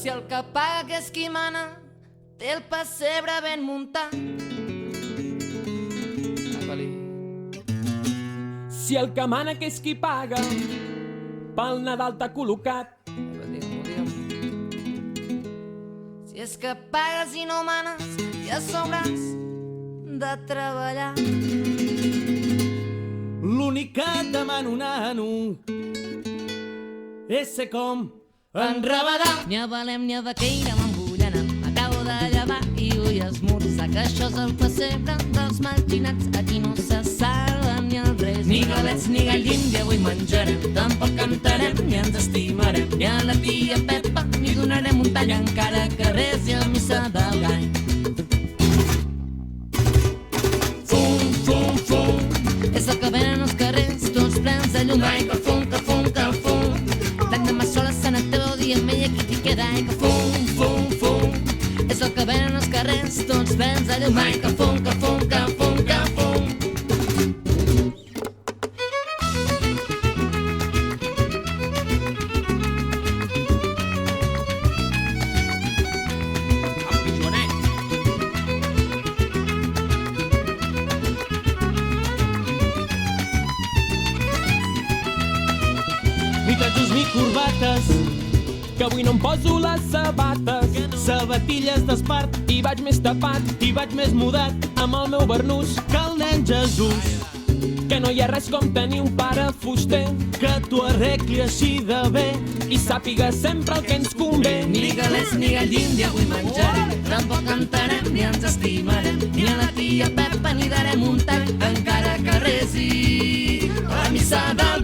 Si el que paga que és qui mana té el pessebre ben muntat. Si el que mana que és qui paga pel Nadal t'ha col·locat. Si és que pagues i no manes ja sobrats de treballar. L'únic que et demano, nano, és ser com en Rabadà. Ni a Belém ni a Vaqueira m'embullena, m'acabo de llevar i vull esmorzar, que això és el pessebre dels malginats. Aquí no se salven ni els reis, ni galets ni gall d'Índia avui menjarem. Tampoc cantarem ni ens estimarem, ni a la tia Pepa ni donarem un tall, encara que resi a missa del gall. Fum, fum, fum, és el que venen als carrers, tots plens de llum. Ai, que fum, que fum, que fum. Tant de massola se n'ateu dient ella qui t'hi queda. Ai, que fum, fum, fum, és el que venen als carrers, tots plens de llum. Ai, que fum, que fum, que fum, que fum. Ni tatxos ni corbates, Que avui no em poso les sabates, sabatilles d'espart, i vaig més tapat, i vaig més mudat amb el meu barnús. que el nen Jesús. Que no hi ha res com tenir un pare fuster Que t'ho arregli així de bé, i sàpiga sempre el que ens convé. Ni galets ni gall d'Índia avui menjarem, tampoc cantarem ni ens estimarem, ni a la tia Pepa ni darem un tall, encara que resi la missa del